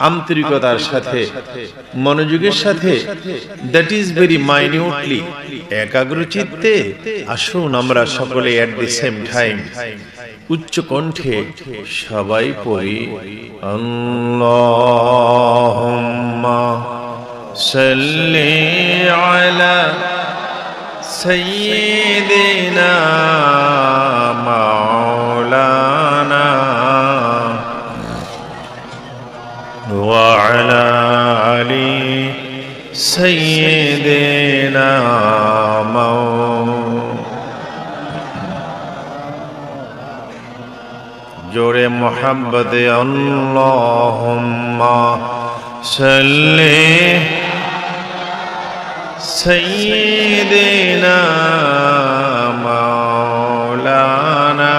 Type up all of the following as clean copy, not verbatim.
আন্তরিকতার সাথে, মনোযোগের সাথে, দ্যাট ইজ ভেরি মাইনিউটলি, একাগ্র চিত্তে আসুন আমরা সকলে এট দি সেম টাইম উচ্চ কণ্ঠে সবাই পড়ি আল্লাহুম্মা সাল্লি আলা সাইয়্যিদিনা মাওলানা ওয়া আলা আলি সাইয়্যিদিনা জোরে মোহাম্মদে আল্লাহুম্মা সাল্লি সাইয়্যিদিনা মাওলানা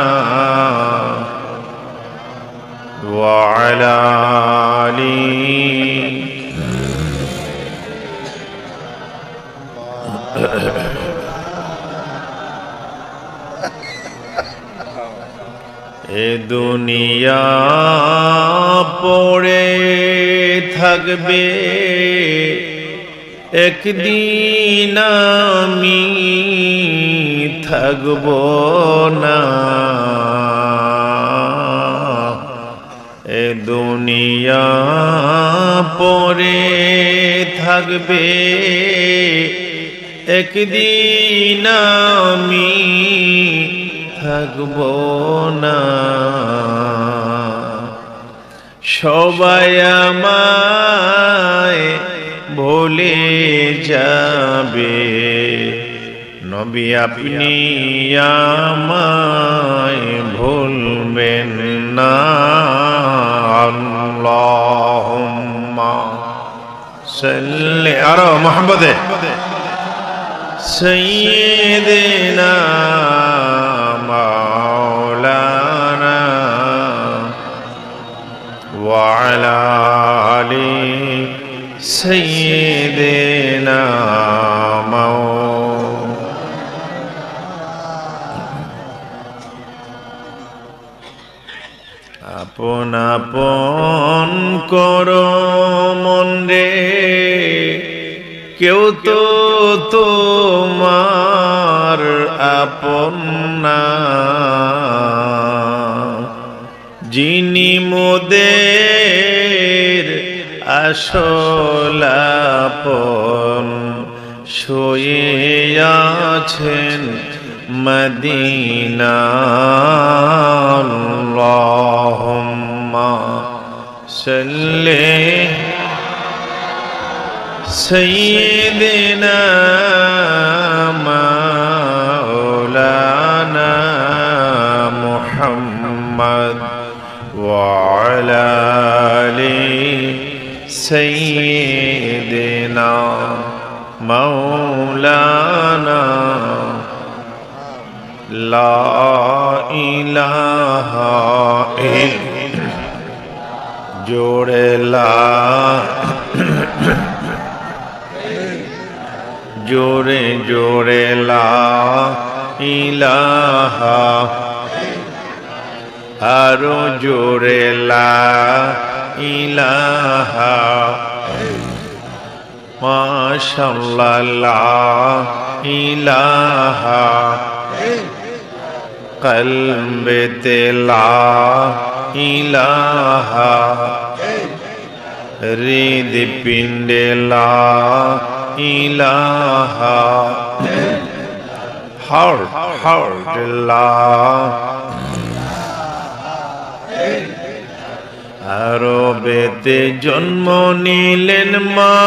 ওয়া আলা আলি এ দুনিয়া পড়ে থাকবে, একদিন আমি থাকব না। এ দুনিয়া পড়ে থাকবে, একদিন আমি থাকব না। সবাই আমায় ভুলে যাবে, নবী আপনি আমায় ভুলবেন না। আল্লাহুম্মা সাল্লি আলা মুহাম্মাদে সাইয়্যিদিনা মাওলানা ওয়া আলা আলি সাইয়্যিদিনা আপন আপন করো মন রে, কেউ তো তোমার আপন না। যিনি মোদের আসল আপন, শুয়ে আছেন মদিনা। আল্লাহুম্মা সাল্লি সাইয়্যিদিনা মাওলানা মুহাম্মদ ওয়া আলা আলি সাইয়্যিদিনা মাওলানা লা ইলাহা জোরে লা জোরে জোরে লা ইলাহা, আরো জোরে লা ইলাহা। মাশাআল্লাহ লা ইলাহা, কলবেতে লা ইলাহা, হৃদপিণ্ডে লা ইলাহা, হার্ট লা। আরবেতে জন্ম নিলেন মা,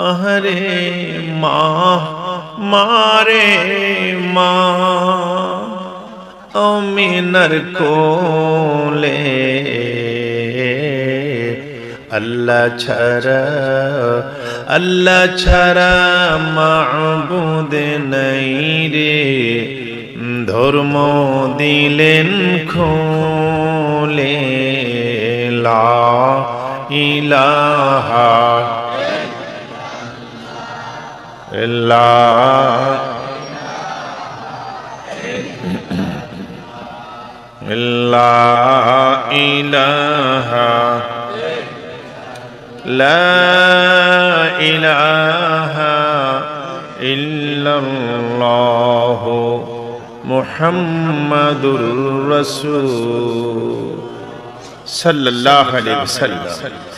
আহারে মা মারে মা, আমিনার কোলে আল্লাহ ছাড়া মাবুদ নাই রে, ধর্ম দিলেন খোলে লা ইলাহা ইল্লাল্লাহ লা ইলাহা ইল্লাল্লাহু মুহাম্মাদুর রাসূল সাল্লাল্লাহু আলাইহি ওয়াসাল্লাম।